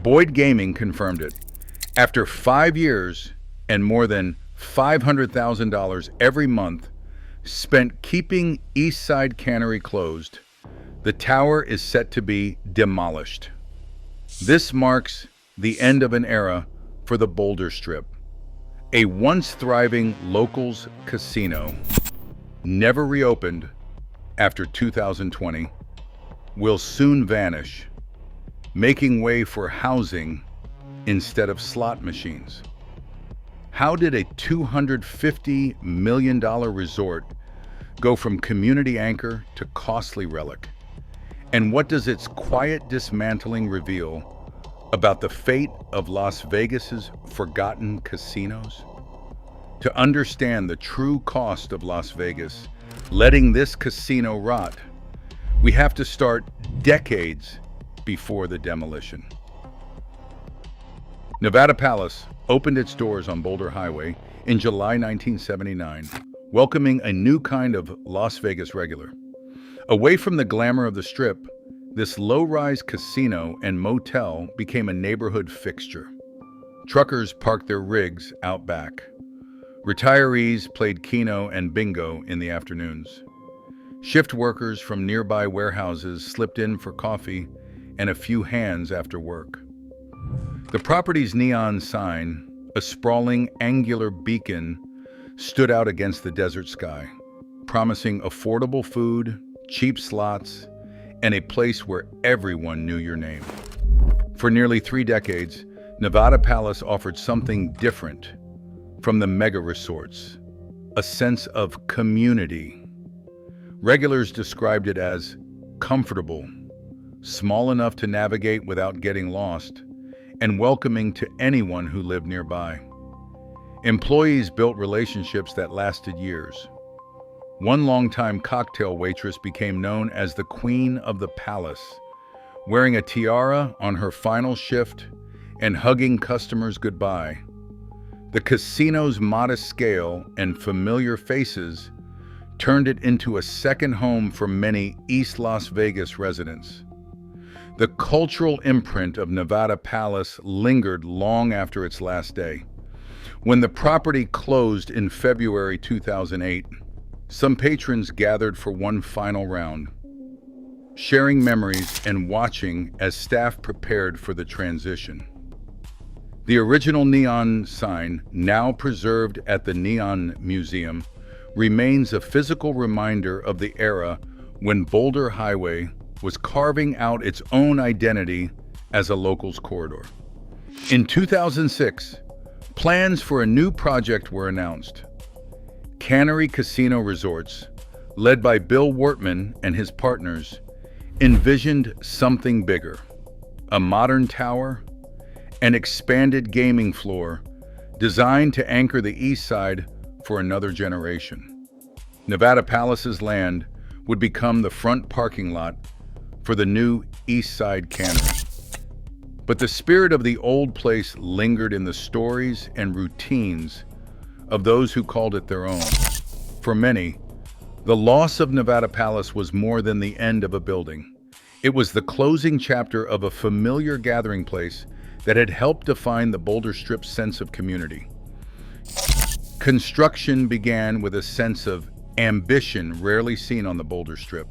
Boyd Gaming confirmed it. After 5 years and more than $500,000 every month spent keeping Eastside Cannery closed, the tower is set to be demolished. This marks the end of an era for the Boulder Strip. A once thriving locals casino, never reopened after 2020, will soon vanish, making way for housing instead of slot machines. How did a $250 million resort go from community anchor to costly relic? And what does its quiet dismantling reveal about the fate of Las Vegas's forgotten casinos? To understand the true cost of Las Vegas letting this casino rot, we have to start decades before the demolition. Nevada Palace opened its doors on Boulder Highway in July 1979, welcoming a new kind of Las Vegas regular. Away from the glamour of the Strip, this low-rise casino and motel became a neighborhood fixture. Truckers parked their rigs out back. Retirees played Keno and bingo in the afternoons. Shift workers from nearby warehouses slipped in for coffee and a few hands after work. The property's neon sign, a sprawling angular beacon, stood out against the desert sky, promising affordable food, cheap slots, and a place where everyone knew your name. For nearly 3 decades, Nevada Palace offered something different from the mega resorts, a sense of community. Regulars described it as comfortable, small enough to navigate without getting lost, and welcoming to anyone who lived nearby. Employees built relationships that lasted years. One longtime cocktail waitress became known as the Queen of the Palace, wearing a tiara on her final shift and hugging customers goodbye. The casino's modest scale and familiar faces turned it into a second home for many East Las Vegas residents. The cultural imprint of Nevada Palace lingered long after its last day. When the property closed in February 2008, some patrons gathered for one final round, sharing memories and watching as staff prepared for the transition. The original neon sign, now preserved at the Neon Museum, remains a physical reminder of the era when Boulder Highway was carving out its own identity as a locals corridor. In 2006, plans for a new project were announced. Cannery Casino Resorts, led by Bill Wortman and his partners, envisioned something bigger: a modern tower, an expanded gaming floor designed to anchor the East Side for another generation. Nevada Palace's land would become the front parking lot for the new Eastside Cannery. But the spirit of the old place lingered in the stories and routines of those who called it their own. For many, the loss of Nevada Palace was more than the end of a building. It was the closing chapter of a familiar gathering place that had helped define the Boulder Strip's sense of community. Construction began with a sense of ambition rarely seen on the Boulder Strip.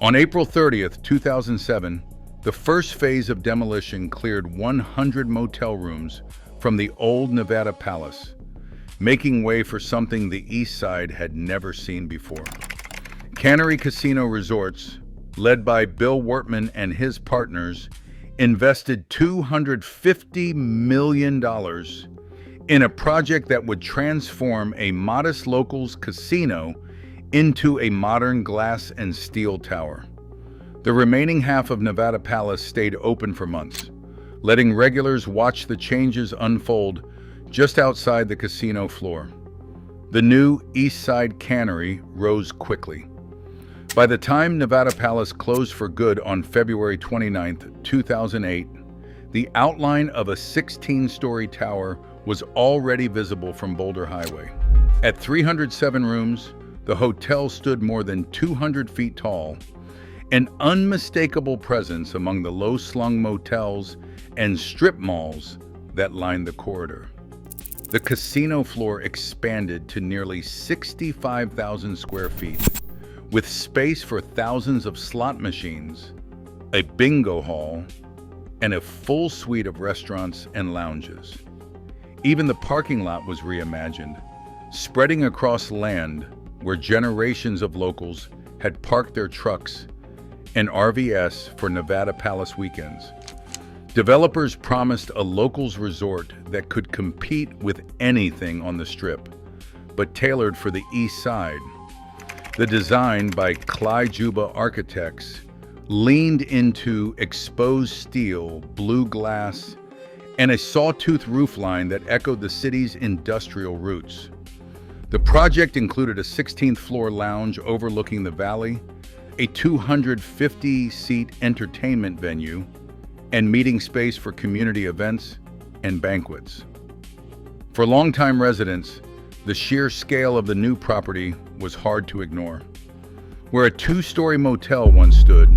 On April 30th, 2007, the first phase of demolition cleared 100 motel rooms from the old Nevada Palace, making way for something the East Side had never seen before. Cannery Casino Resorts, led by Bill Wortman and his partners, invested $250 million in a project that would transform a modest locals casino into a modern glass and steel tower. The remaining half of Nevada Palace stayed open for months, letting regulars watch the changes unfold just outside the casino floor. The new Eastside Cannery rose quickly. By the time Nevada Palace closed for good on February 29, 2008, the outline of a 16-story tower was already visible from Boulder Highway. At 307 rooms, the hotel stood more than 200 feet tall, an unmistakable presence among the low-slung motels and strip malls that lined the corridor. The casino floor expanded to nearly 65,000 square feet, with space for thousands of slot machines, a bingo hall, and a full suite of restaurants and lounges. Even the parking lot was reimagined, spreading across land where generations of locals had parked their trucks and RVs for Nevada Palace weekends. Developers promised a locals resort that could compete with anything on the Strip, but tailored for the East Side. The design by Clyde Juba Architects leaned into exposed steel, blue glass, and a sawtooth roofline that echoed the city's industrial roots. The project included a 16th-floor lounge overlooking the valley, a 250-seat entertainment venue, and meeting space for community events and banquets. For longtime residents, the sheer scale of the new property was hard to ignore. Where a two-story motel once stood,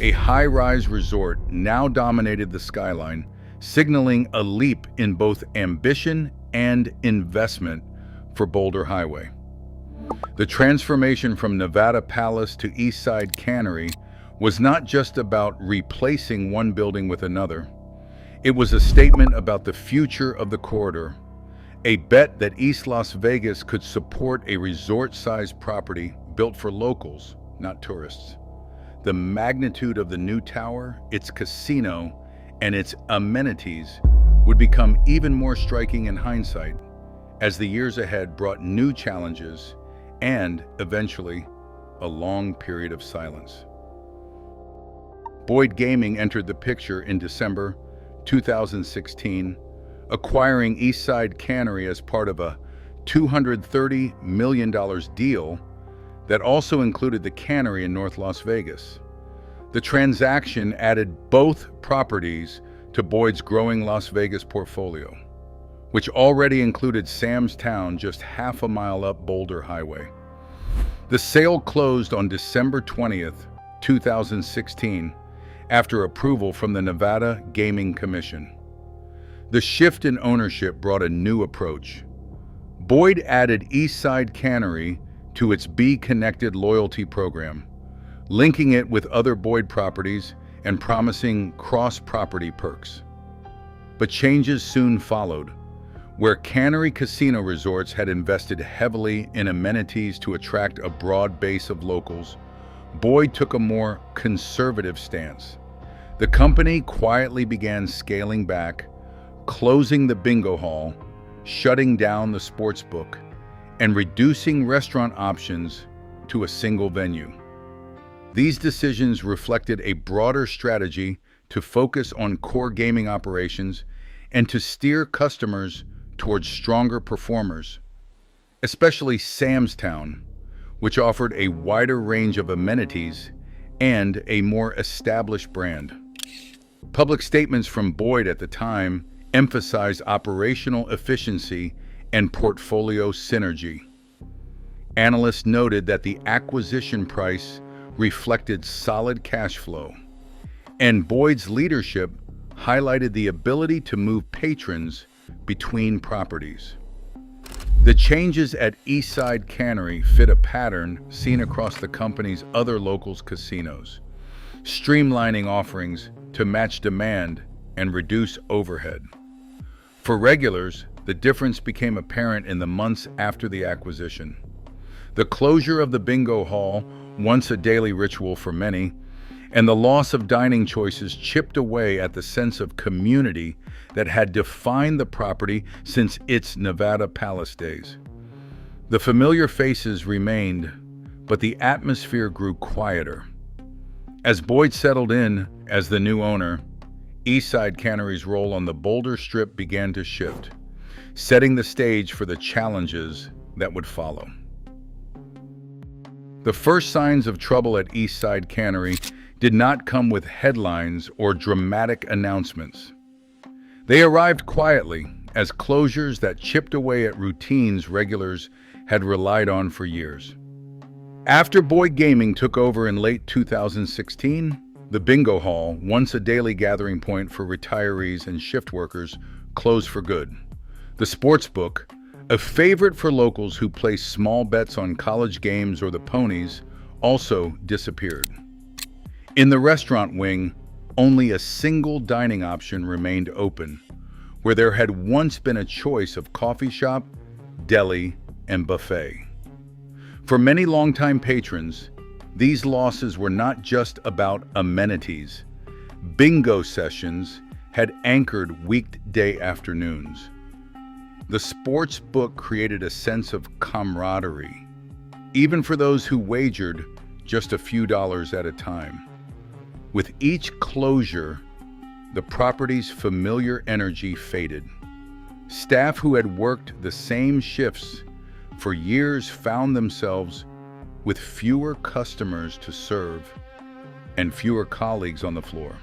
a high-rise resort now dominated the skyline, signaling a leap in both ambition and investment for Boulder Highway. The transformation from Nevada Palace to Eastside Cannery was not just about replacing one building with another. It was a statement about the future of the corridor, a bet that East Las Vegas could support a resort-sized property built for locals, not tourists. The magnitude of the new tower, its casino, and its amenities would become even more striking in hindsight as the years ahead brought new challenges and, eventually, a long period of silence. Boyd Gaming entered the picture in December 2016, acquiring Eastside Cannery as part of a $230 million deal that also included the cannery in North Las Vegas. The transaction added both properties to Boyd's growing Las Vegas portfolio, which already included Sam's Town just half a mile up Boulder Highway. The sale closed on December 20th, 2016, after approval from the Nevada Gaming Commission. The shift in ownership brought a new approach. Boyd added Eastside Cannery to its Be Connected loyalty program, linking it with other Boyd properties and promising cross-property perks. But changes soon followed. Where Cannery Casino Resorts had invested heavily in amenities to attract a broad base of locals, Boyd took a more conservative stance. The company quietly began scaling back, closing the bingo hall, shutting down the sports book, and reducing restaurant options to a single venue. These decisions reflected a broader strategy to focus on core gaming operations and to steer customers towards stronger performers, especially Sam's Town, which offered a wider range of amenities and a more established brand. Public statements from Boyd at the time emphasized operational efficiency and portfolio synergy. Analysts noted that the acquisition price reflected solid cash flow, and Boyd's leadership highlighted the ability to move patrons between properties. The changes at Eastside Cannery fit a pattern seen across the company's other locals casinos, streamlining offerings to match demand and reduce overhead. For regulars, the difference became apparent in the months after the acquisition. The closure of the bingo hall, once a daily ritual for many, and the loss of dining choices chipped away at the sense of community that had defined the property since its Nevada Palace days. The familiar faces remained, but the atmosphere grew quieter. As Boyd settled in as the new owner, Eastside Cannery's role on the Boulder Strip began to shift, setting the stage for the challenges that would follow. The first signs of trouble at Eastside Cannery did not come with headlines or dramatic announcements. They arrived quietly as closures that chipped away at routines regulars had relied on for years. After Boyd Gaming took over in late 2016, the bingo hall, once a daily gathering point for retirees and shift workers, closed for good. The sports book, a favorite for locals who place small bets on college games or the ponies, also disappeared. In the restaurant wing, only a single dining option remained open, where there had once been a choice of coffee shop, deli, and buffet. For many longtime patrons, these losses were not just about amenities. Bingo sessions had anchored weekday afternoons. The sports book created a sense of camaraderie, even for those who wagered just a few dollars at a time. With each closure, the property's familiar energy faded. Staff who had worked the same shifts for years found themselves with fewer customers to serve and fewer colleagues on the floor.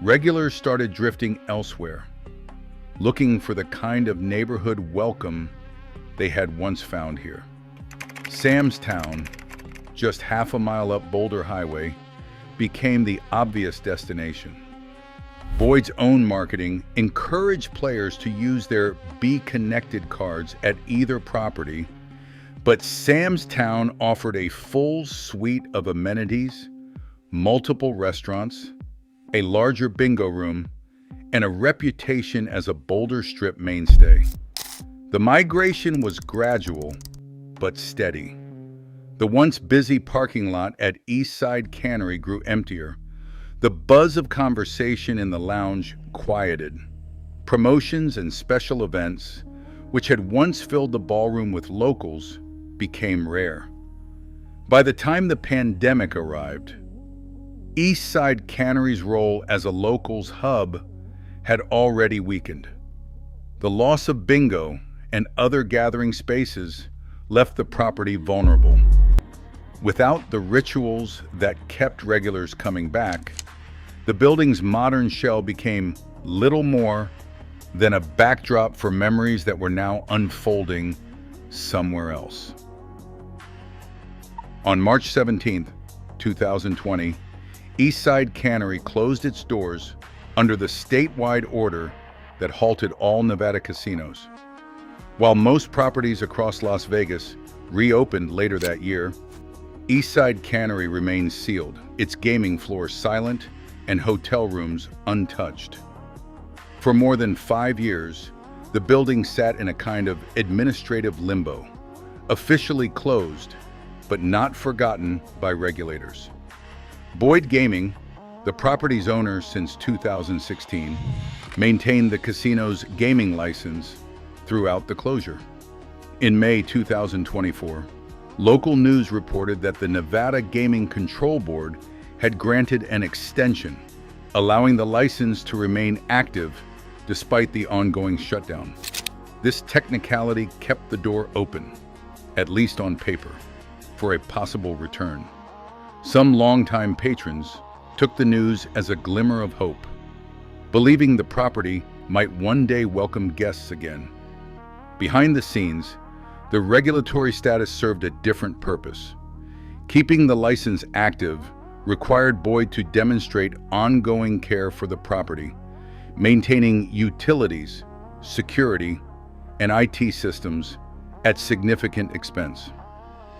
Regulars started drifting elsewhere, looking for the kind of neighborhood welcome they had once found here. Sam's Town, just half a mile up Boulder Highway, became the obvious destination. Boyd's own marketing encouraged players to use their Be Connected cards at either property, but Sam's Town offered a full suite of amenities, multiple restaurants, a larger bingo room, and a reputation as a Boulder Strip mainstay. The migration was gradual, but steady. The once busy parking lot at Eastside Cannery grew emptier. The buzz of conversation in the lounge quieted. Promotions and special events, which had once filled the ballroom with locals, became rare. By the time the pandemic arrived, Eastside Cannery's role as a locals hub had already weakened. The loss of bingo and other gathering spaces left the property vulnerable. Without the rituals that kept regulars coming back, the building's modern shell became little more than a backdrop for memories that were now unfolding somewhere else. On March 17, 2020, Eastside Cannery closed its doors under the statewide order that halted all Nevada casinos. While most properties across Las Vegas reopened later that year, Eastside Cannery remains sealed, its gaming floors silent and hotel rooms untouched. For more than 5 years, the building sat in a kind of administrative limbo, officially closed, but not forgotten by regulators. Boyd Gaming, the property's owner since 2016, maintained the casino's gaming license throughout the closure. In May 2024, local news reported that the Nevada Gaming Control Board had granted an extension, allowing the license to remain active despite the ongoing shutdown. This technicality kept the door open, at least on paper, for a possible return. Some longtime patrons took the news as a glimmer of hope, believing the property might one day welcome guests again. Behind the scenes, the regulatory status served a different purpose. Keeping the license active required Boyd to demonstrate ongoing care for the property, maintaining utilities, security, and IT systems at significant expense.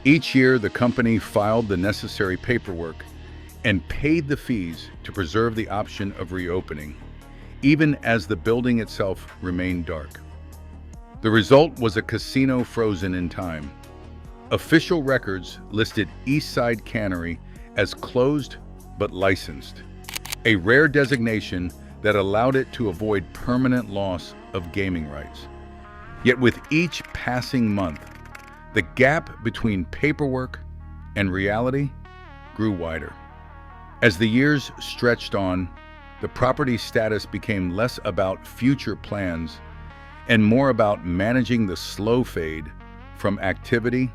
Each year, the company filed the necessary paperwork and paid the fees to preserve the option of reopening, even as the building itself remained dark. The result was a casino frozen in time. Official records listed Eastside Cannery as closed but licensed, a rare designation that allowed it to avoid permanent loss of gaming rights. Yet with each passing month, the gap between paperwork and reality grew wider. As the years stretched on, the property's status became less about future plans and more about managing the slow fade from activity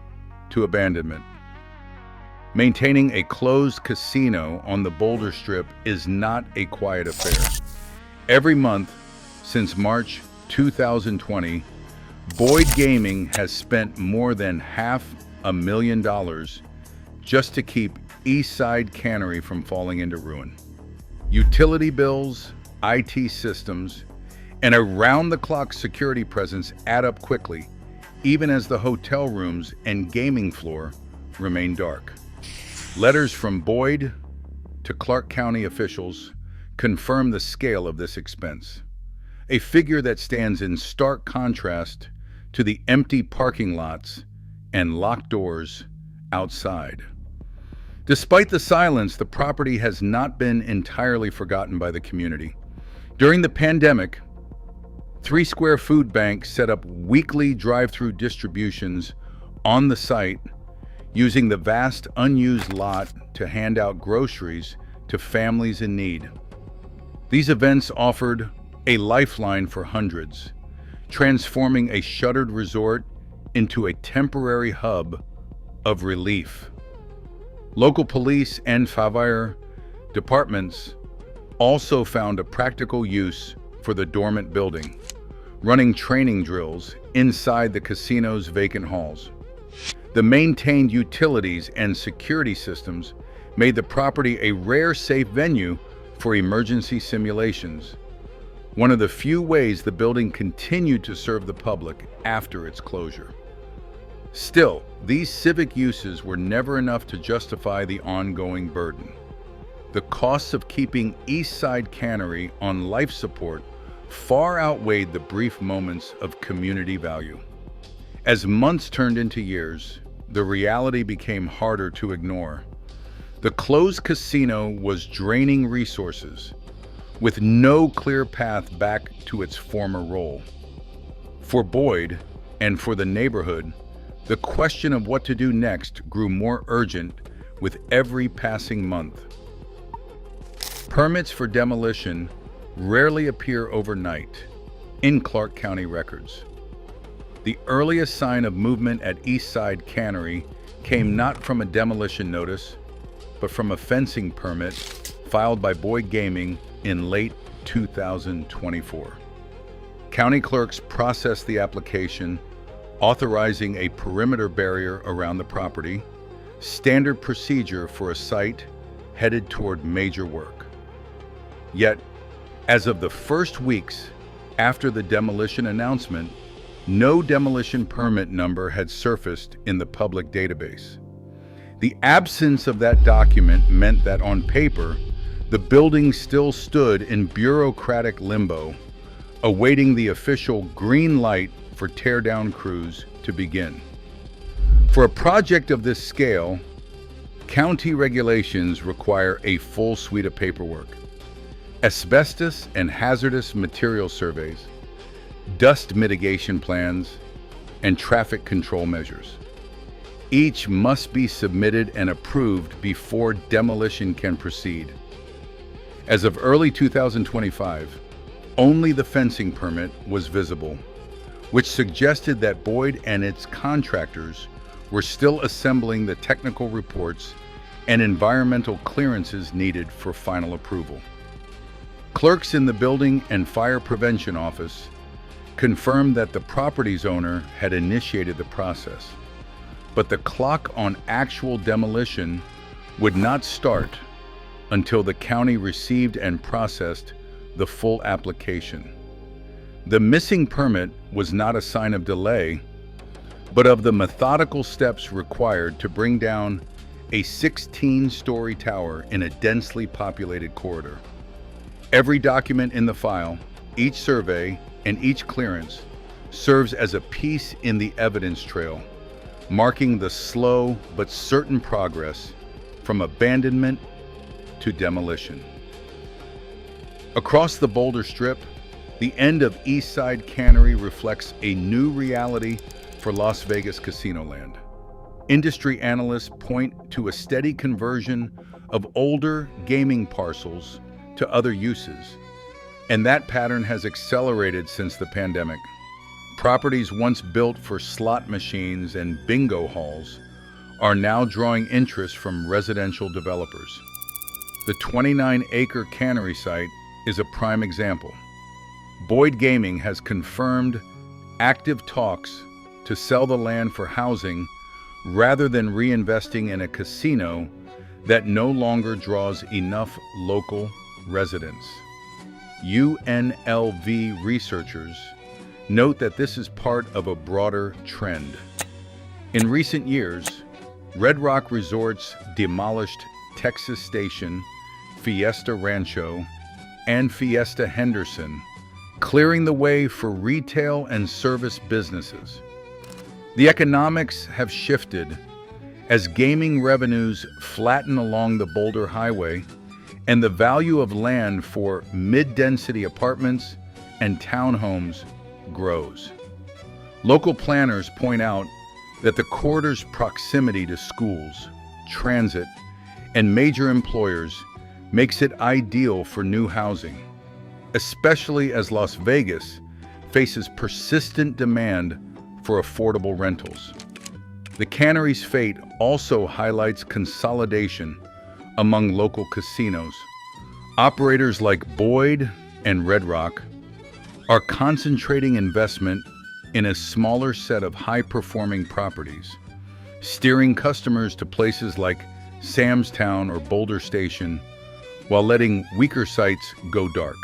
to abandonment. Maintaining a closed casino on the Boulder Strip is not a quiet affair. Every month since March 2020, Boyd Gaming has spent more than $500,000 just to keep Eastside Cannery from falling into ruin. Utility bills, IT systems, and around-the-clock security presence add up quickly, even as the hotel rooms and gaming floor remain dark. Letters from Boyd to Clark County officials confirm the scale of this expense, a figure that stands in stark contrast to the empty parking lots and locked doors outside. Despite the silence, the property has not been entirely forgotten by the community. During the pandemic, 3 Square Food Bank set up weekly drive-through distributions on the site, using the vast unused lot to hand out groceries to families in need. These events offered a lifeline for hundreds, transforming a shuttered resort into a temporary hub of relief. Local police and fire departments also found a practical use for the dormant building, running training drills inside the casino's vacant halls. The maintained utilities and security systems made the property a rare safe venue for emergency simulations, one of the few ways the building continued to serve the public after its closure. Still, these civic uses were never enough to justify the ongoing burden. The costs of keeping Eastside Cannery on life support far outweighed the brief moments of community value. As months turned into years, the reality became harder to ignore. The closed casino was draining resources, with no clear path back to its former role. For Boyd, and for the neighborhood, the question of what to do next grew more urgent with every passing month. Permits for demolition rarely appear overnight in Clark County records. The earliest sign of movement at Eastside Cannery came not from a demolition notice, but from a fencing permit filed by Boyd Gaming in late 2024. County clerks processed the application, authorizing a perimeter barrier around the property, standard procedure for a site headed toward major work. Yet, as of the first weeks after the demolition announcement, no demolition permit number had surfaced in the public database. The absence of that document meant that on paper, the building still stood in bureaucratic limbo, awaiting the official green light for teardown crews to begin. For a project of this scale, county regulations require a full suite of paperwork: asbestos and hazardous material surveys, dust mitigation plans, and traffic control measures. Each must be submitted and approved before demolition can proceed. As of early 2025, only the fencing permit was visible, which suggested that Boyd and its contractors were still assembling the technical reports and environmental clearances needed for final approval. Clerks in the Building and Fire Prevention Office confirmed that the property's owner had initiated the process, but the clock on actual demolition would not start until the county received and processed the full application. The missing permit was not a sign of delay, but of the methodical steps required to bring down a 16-story tower in a densely populated corridor. Every document in the file, each survey, and each clearance serves as a piece in the evidence trail, marking the slow but certain progress from abandonment to demolition. Across the Boulder Strip, the end of Eastside Cannery reflects a new reality for Las Vegas casino land. Industry analysts point to a steady conversion of older gaming parcels to other uses, and that pattern has accelerated since the pandemic. Properties once built for slot machines and bingo halls are now drawing interest from residential developers. The 29-acre cannery site is a prime example. Boyd Gaming has confirmed active talks to sell the land for housing rather than reinvesting in a casino that no longer draws enough local residents. UNLV researchers note that this is part of a broader trend. In recent years, Red Rock Resort's demolished Texas Station, Fiesta Rancho, and Fiesta Henderson, clearing the way for retail and service businesses. The economics have shifted as gaming revenues flatten along the Boulder Highway and the value of land for mid-density apartments and townhomes grows. Local planners point out that the corridor's proximity to schools, transit, and major employers makes it ideal for new housing, especially as Las Vegas faces persistent demand for affordable rentals. The Cannery's fate also highlights consolidation among local casinos. Operators like Boyd and Red Rock are concentrating investment in a smaller set of high-performing properties, steering customers to places like Sam's Town or Boulder Station, while letting weaker sites go dark.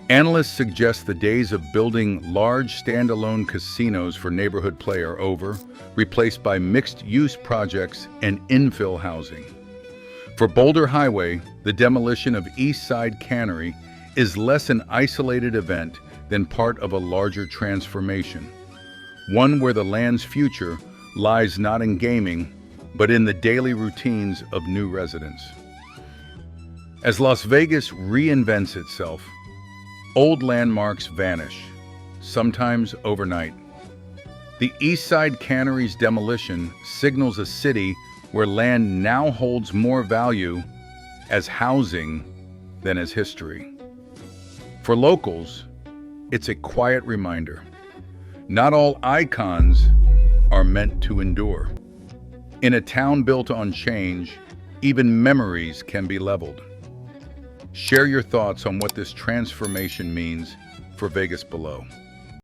Analysts suggest the days of building large standalone casinos for neighborhood play are over, replaced by mixed-use projects and infill housing. For Boulder Highway, the demolition of Eastside Cannery is less an isolated event than part of a larger transformation, one where the land's future lies not in gaming, but in the daily routines of new residents. As Las Vegas reinvents itself, old landmarks vanish, sometimes overnight. The Eastside Cannery's demolition signals a city where land now holds more value as housing than as history. For locals, it's a quiet reminder. Not all icons are meant to endure. In a town built on change, even memories can be leveled. Share your thoughts on what this transformation means for Vegas below.